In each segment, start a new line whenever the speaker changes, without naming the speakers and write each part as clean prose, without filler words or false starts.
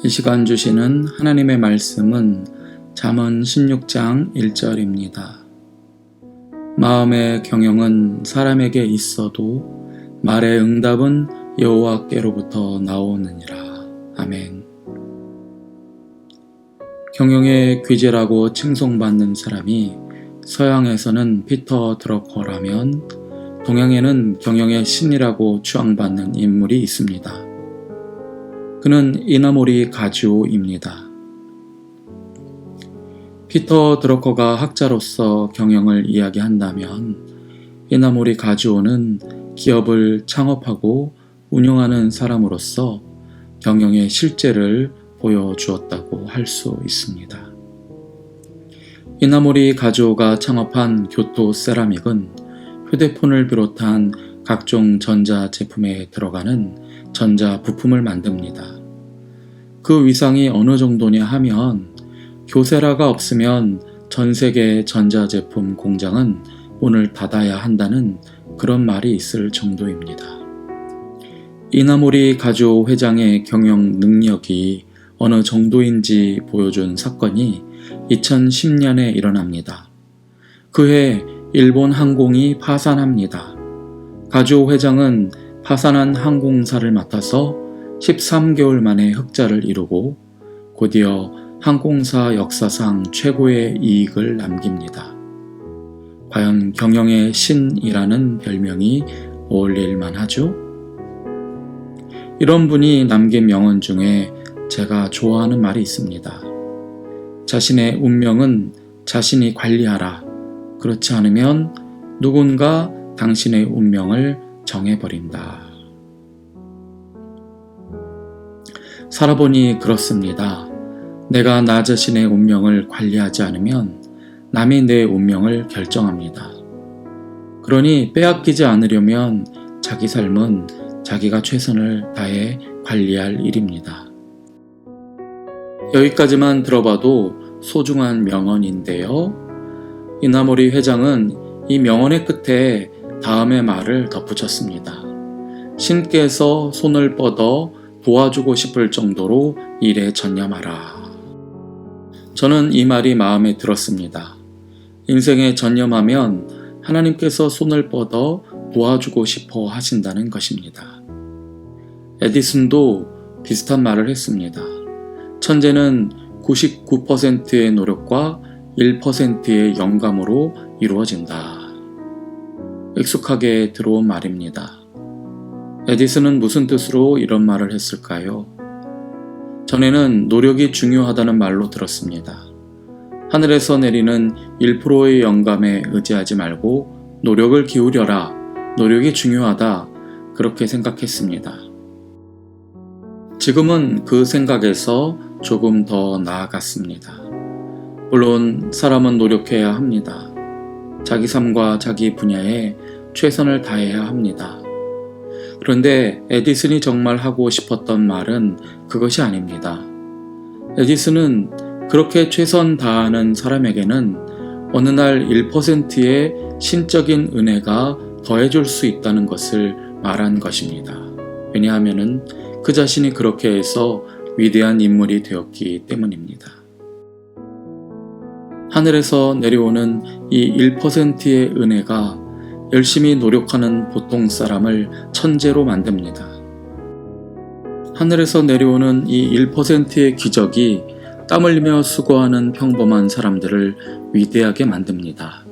이 시간 주시는 하나님의 말씀은 잠언 16장 1절입니다. 마음의 경영은 사람에게 있어도 말의 응답은 여호와께로부터 나오느니라. 아멘. 경영의 귀재라고 칭송받는 사람이 서양에서는 피터 드러커라면 동양에는 경영의 신이라고 추앙받는 인물이 있습니다. 그는 이나모리 가주오입니다. 피터 드러커가 학자로서 경영을 이야기한다면 이나모리 가주오는 기업을 창업하고 운영하는 사람으로서 경영의 실제를 보여주었다고 할 수 있습니다. 이나모리 가주오가 창업한 교토 세라믹은 휴대폰을 비롯한 각종 전자제품에 들어가는 전자 부품을 만듭니다. 그 위상이 어느 정도냐 하면 교세라가 없으면 전 세계 전자제품 공장은 문을 닫아야 한다는 그런 말이 있을 정도입니다. 이나모리 가주오 회장의 경영 능력이 어느 정도인지 보여준 사건이 2010년에 일어납니다. 그해 일본 항공이 파산합니다. 가주오 회장은 파산한 항공사를 맡아서 13개월 만에 흑자를 이루고 곧이어 항공사 역사상 최고의 이익을 남깁니다. 과연 경영의 신이라는 별명이 어울릴 만하죠? 이런 분이 남긴 명언 중에 제가 좋아하는 말이 있습니다. 자신의 운명은 자신이 관리하라. 그렇지 않으면 누군가 당신의 운명을 정해버린다. 살아보니 그렇습니다. 내가 나 자신의 운명을 관리하지 않으면 남이 내 운명을 결정합니다. 그러니 빼앗기지 않으려면 자기 삶은 자기가 최선을 다해 관리할 일입니다. 여기까지만 들어봐도 소중한 명언인데요. 이나모리 회장은 이 명언의 끝에 다음의 말을 덧붙였습니다. 신께서 손을 뻗어 도와주고 싶을 정도로 일에 전념하라. 저는 이 말이 마음에 들었습니다. 인생에 전념하면 하나님께서 손을 뻗어 도와주고 싶어 하신다는 것입니다. 에디슨도 비슷한 말을 했습니다. 천재는 99%의 노력과 1%의 영감으로 이루어진다. 익숙하게 들어온 말입니다. 에디슨은 무슨 뜻으로 이런 말을 했을까요? 전에는 노력이 중요하다는 말로 들었습니다. 하늘에서 내리는 1%의 영감에 의지하지 말고 노력을 기울여라. 노력이 중요하다. 그렇게 생각했습니다. 지금은 그 생각에서 조금 더 나아갔습니다. 물론 사람은 노력해야 합니다. 자기 삶과 자기 분야에 최선을 다해야 합니다. 그런데 에디슨이 정말 하고 싶었던 말은 그것이 아닙니다. 에디슨은 그렇게 최선 다하는 사람에게는 어느 날 1%의 신적인 은혜가 더해줄 수 있다는 것을 말한 것입니다. 왜냐하면 그 자신이 그렇게 해서 위대한 인물이 되었기 때문입니다. 하늘에서 내려오는 이 1%의 은혜가 열심히 노력하는 보통 사람을 천재로 만듭니다. 하늘에서 내려오는 이 1%의 기적이 땀 흘리며 수고하는 평범한 사람들을 위대하게 만듭니다.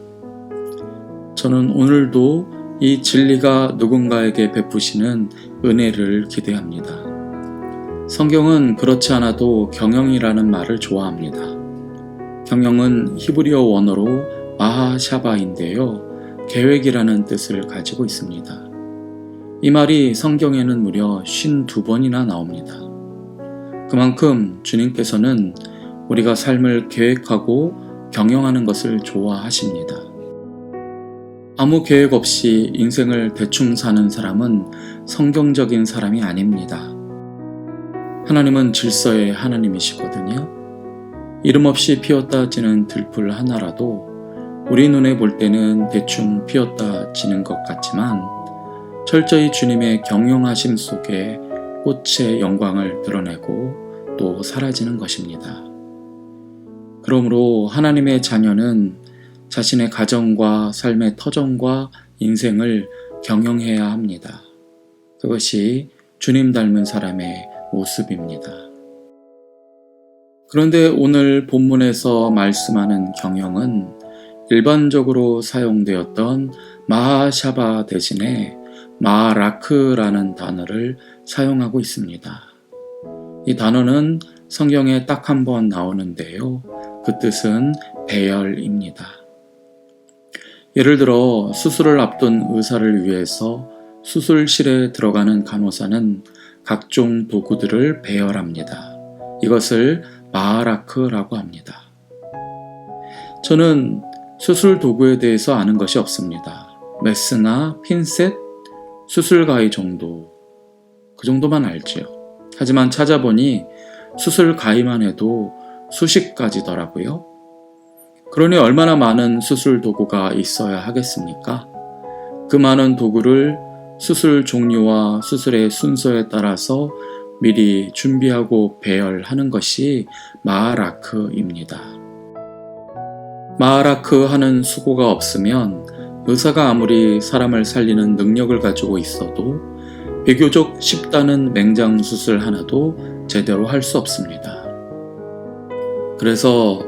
저는 오늘도 이 진리가 누군가에게 베푸시는 은혜를 기대합니다. 성경은 그렇지 않아도 경영이라는 말을 좋아합니다. 경영은 히브리어 원어로 마하샤바인데요. 계획이라는 뜻을 가지고 있습니다. 이 말이 성경에는 무려 52번이나 나옵니다. 그만큼 주님께서는 우리가 삶을 계획하고 경영하는 것을 좋아하십니다. 아무 계획 없이 인생을 대충 사는 사람은 성경적인 사람이 아닙니다. 하나님은 질서의 하나님이시거든요. 이름 없이 피었다 지는 들풀 하나라도 우리 눈에 볼 때는 대충 피었다 지는 것 같지만 철저히 주님의 경영하심 속에 꽃의 영광을 드러내고 또 사라지는 것입니다. 그러므로 하나님의 자녀는 자신의 가정과 삶의 터전과 인생을 경영해야 합니다. 그것이 주님 닮은 사람의 모습입니다. 그런데 오늘 본문에서 말씀하는 경영은 일반적으로 사용되었던 마하샤바 대신에 마라크라는 단어를 사용하고 있습니다. 이 단어는 성경에 딱 한 번 나오는데요. 그 뜻은 배열입니다. 예를 들어 수술을 앞둔 의사를 위해서 수술실에 들어가는 간호사는 각종 도구들을 배열합니다. 이것을 마라크라고 합니다. 저는 수술 도구에 대해서 아는 것이 없습니다. 메스나 핀셋, 수술 가위 정도, 그 정도만 알지요. 하지만 찾아보니 수술 가위만 해도 수십 가지더라고요. 그러니 얼마나 많은 수술 도구가 있어야 하겠습니까? 그 많은 도구를 수술 종류와 수술의 순서에 따라서 미리 준비하고 배열하는 것이 마라크입니다. 마라크 하는 수고가 없으면 의사가 아무리 사람을 살리는 능력을 가지고 있어도 비교적 쉽다는 맹장 수술 하나도 제대로 할 수 없습니다. 그래서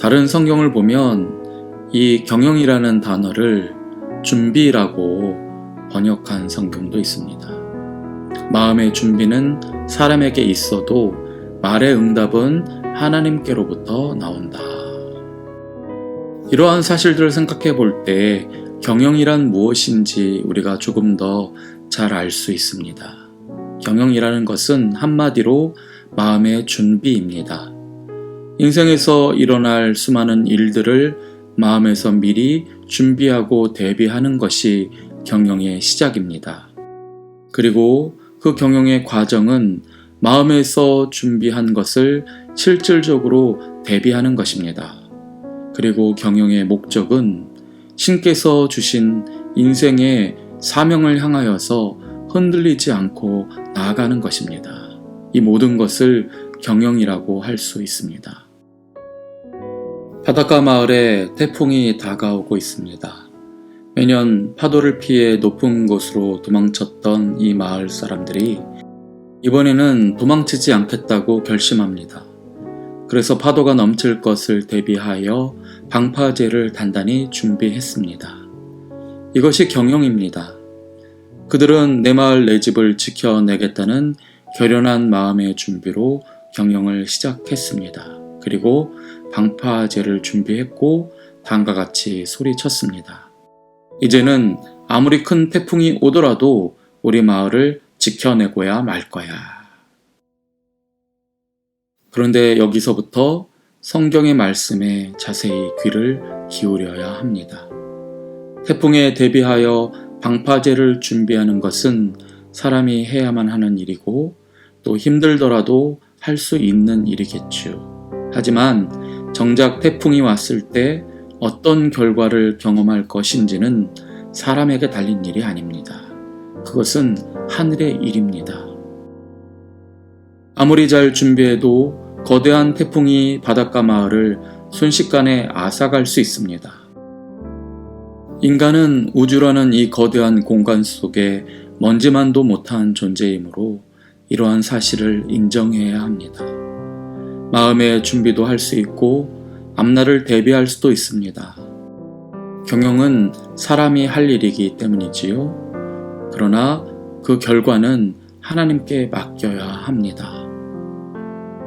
다른 성경을 보면 이 경영이라는 단어를 준비라고 번역한 성경도 있습니다. 마음의 준비는 사람에게 있어도 말의 응답은 하나님께로부터 나온다. 이러한 사실들을 생각해 볼 때 경영이란 무엇인지 우리가 조금 더 잘 알 수 있습니다. 경영이라는 것은 한마디로 마음의 준비입니다. 인생에서 일어날 수많은 일들을 마음에서 미리 준비하고 대비하는 것이 경영의 시작입니다. 그리고 그 경영의 과정은 마음에서 준비한 것을 실질적으로 대비하는 것입니다. 그리고 경영의 목적은 신께서 주신 인생의 사명을 향하여서 흔들리지 않고 나아가는 것입니다. 이 모든 것을 경영이라고 할 수 있습니다. 바닷가 마을에 태풍이 다가오고 있습니다. 매년 파도를 피해 높은 곳으로 도망쳤던 이 마을 사람들이 이번에는 도망치지 않겠다고 결심합니다. 그래서 파도가 넘칠 것을 대비하여 방파제를 단단히 준비했습니다. 이것이 경영입니다. 그들은 내 마을 내 집을 지켜내겠다는 결연한 마음의 준비로 경영을 시작했습니다. 그리고 방파제를 준비했고 다음과 같이 소리쳤습니다. 이제는 아무리 큰 태풍이 오더라도 우리 마을을 지켜내고야 말 거야. 그런데 여기서부터 성경의 말씀에 자세히 귀를 기울여야 합니다. 태풍에 대비하여 방파제를 준비하는 것은 사람이 해야만 하는 일이고 또 힘들더라도 할 수 있는 일이겠죠. 하지만 정작 태풍이 왔을 때 어떤 결과를 경험할 것인지는 사람에게 달린 일이 아닙니다. 그것은 하늘의 일입니다. 아무리 잘 준비해도 거대한 태풍이 바닷가 마을을 순식간에 앗아갈 수 있습니다. 인간은 우주라는 이 거대한 공간 속에 먼지만도 못한 존재이므로 이러한 사실을 인정해야 합니다. 마음의 준비도 할 수 있고 앞날을 대비할 수도 있습니다. 경영은 사람이 할 일이기 때문이지요. 그러나 그 결과는 하나님께 맡겨야 합니다.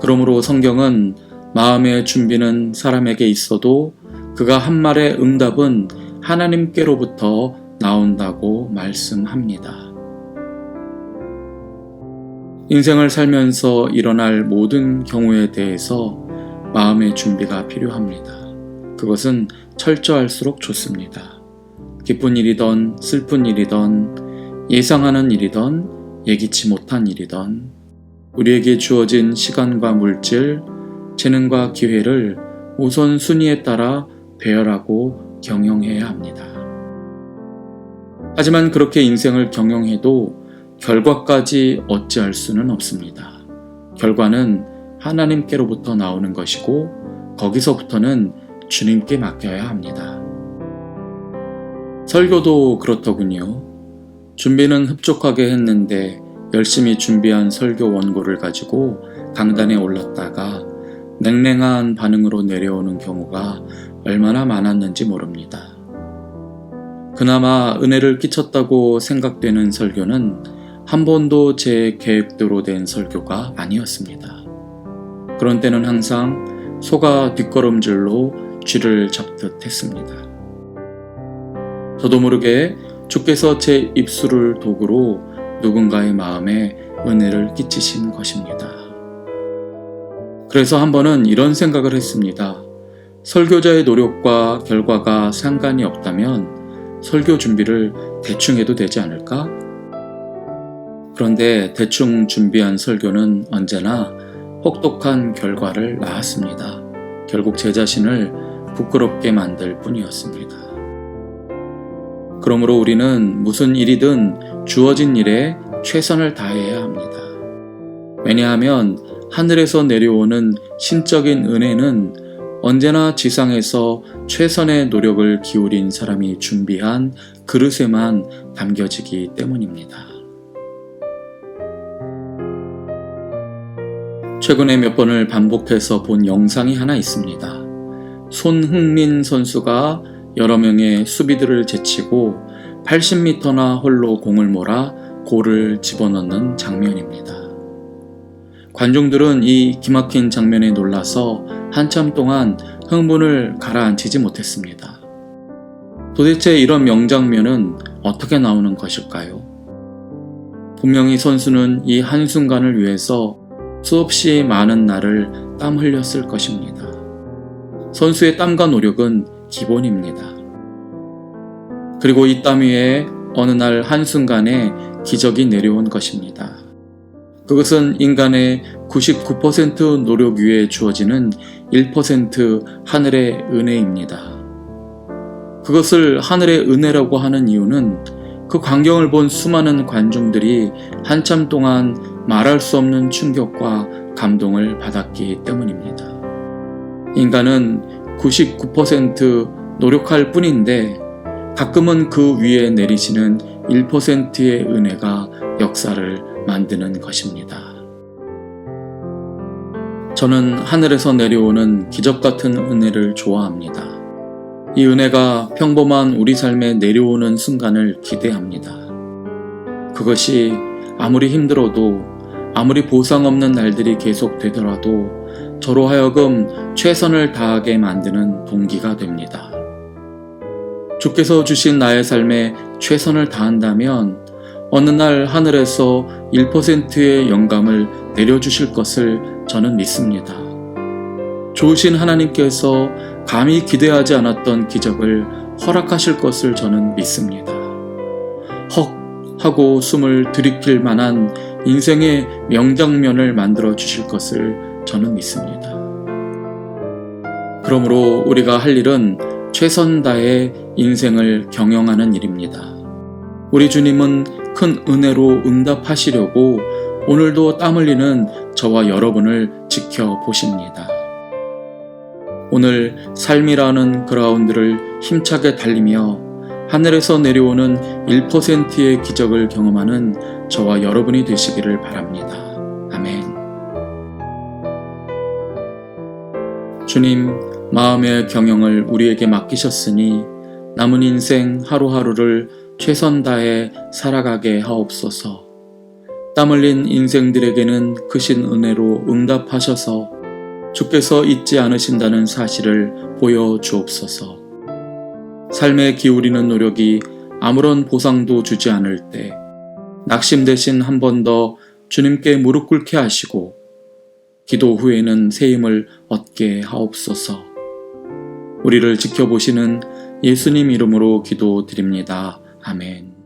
그러므로 성경은 마음의 준비는 사람에게 있어도 그가 한 말의 응답은 하나님께로부터 나온다고 말씀합니다. 인생을 살면서 일어날 모든 경우에 대해서 마음의 준비가 필요합니다. 그것은 철저할수록 좋습니다. 기쁜 일이든 슬픈 일이든 예상하는 일이든 예기치 못한 일이든 우리에게 주어진 시간과 물질, 재능과 기회를 우선순위에 따라 배열하고 경영해야 합니다. 하지만 그렇게 인생을 경영해도 결과까지 어찌할 수는 없습니다. 결과는 하나님께로부터 나오는 것이고 거기서부터는 주님께 맡겨야 합니다. 설교도 그렇더군요. 준비는 흡족하게 했는데 열심히 준비한 설교 원고를 가지고 강단에 올랐다가 냉랭한 반응으로 내려오는 경우가 얼마나 많았는지 모릅니다. 그나마 은혜를 끼쳤다고 생각되는 설교는 한 번도 제 계획대로 된 설교가 아니었습니다. 그런 때는 항상 소가 뒷걸음질로 쥐를 잡듯 했습니다. 저도 모르게 주께서 제 입술을 도구로 누군가의 마음에 은혜를 끼치신 것입니다. 그래서 한 번은 이런 생각을 했습니다. 설교자의 노력과 결과가 상관이 없다면 설교 준비를 대충 해도 되지 않을까? 그런데 대충 준비한 설교는 언제나 혹독한 결과를 낳았습니다. 결국 제 자신을 부끄럽게 만들 뿐이었습니다. 그러므로 우리는 무슨 일이든 주어진 일에 최선을 다해야 합니다. 왜냐하면 하늘에서 내려오는 신적인 은혜는 언제나 지상에서 최선의 노력을 기울인 사람이 준비한 그릇에만 담겨지기 때문입니다. 최근에 몇 번을 반복해서 본 영상이 하나 있습니다. 손흥민 선수가 여러 명의 수비들을 제치고 80m나 홀로 공을 몰아 골을 집어넣는 장면입니다. 관중들은 이 기막힌 장면에 놀라서 한참 동안 흥분을 가라앉히지 못했습니다. 도대체 이런 명장면은 어떻게 나오는 것일까요? 분명히 선수는 이 한순간을 위해서 수없이 많은 날을 땀 흘렸을 것입니다. 선수의 땀과 노력은 기본입니다. 그리고 이 땀 위에 어느 날 한순간에 기적이 내려온 것입니다. 그것은 인간의 99% 노력 위에 주어지는 1% 하늘의 은혜입니다. 그것을 하늘의 은혜라고 하는 이유는 그 광경을 본 수많은 관중들이 한참 동안 말할 수 없는 충격과 감동을 받았기 때문입니다. 인간은 99% 노력할 뿐인데 가끔은 그 위에 내리시는 1%의 은혜가 역사를 만드는 것입니다. 저는 하늘에서 내려오는 기적 같은 은혜를 좋아합니다. 이 은혜가 평범한 우리 삶에 내려오는 순간을 기대합니다. 그것이 아무리 힘들어도 아무리 보상 없는 날들이 계속되더라도 저로 하여금 최선을 다하게 만드는 동기가 됩니다. 주께서 주신 나의 삶에 최선을 다한다면 어느 날 하늘에서 1%의 영감을 내려주실 것을 저는 믿습니다. 좋으신 하나님께서 감히 기대하지 않았던 기적을 허락하실 것을 저는 믿습니다. 헉 하고 숨을 들이킬 만한 인생의 명장면을 만들어 주실 것을 저는 믿습니다. 그러므로 우리가 할 일은 최선 다해 인생을 경영하는 일입니다. 우리 주님은 큰 은혜로 응답하시려고 오늘도 땀 흘리는 저와 여러분을 지켜보십니다. 오늘 삶이라는 그라운드를 힘차게 달리며 하늘에서 내려오는 1%의 기적을 경험하는 저와 여러분이 되시기를 바랍니다. 아멘. 주님, 마음의 경영을 우리에게 맡기셨으니 남은 인생 하루하루를 최선 다해 살아가게 하옵소서. 땀 흘린 인생들에게는 크신 은혜로 응답하셔서 주께서 잊지 않으신다는 사실을 보여주옵소서. 삶에 기울이는 노력이 아무런 보상도 주지 않을 때 낙심 대신 한 번 더 주님께 무릎 꿇게 하시고 기도 후에는 새 힘을 얻게 하옵소서. 우리를 지켜보시는 예수님 이름으로 기도드립니다. 아멘.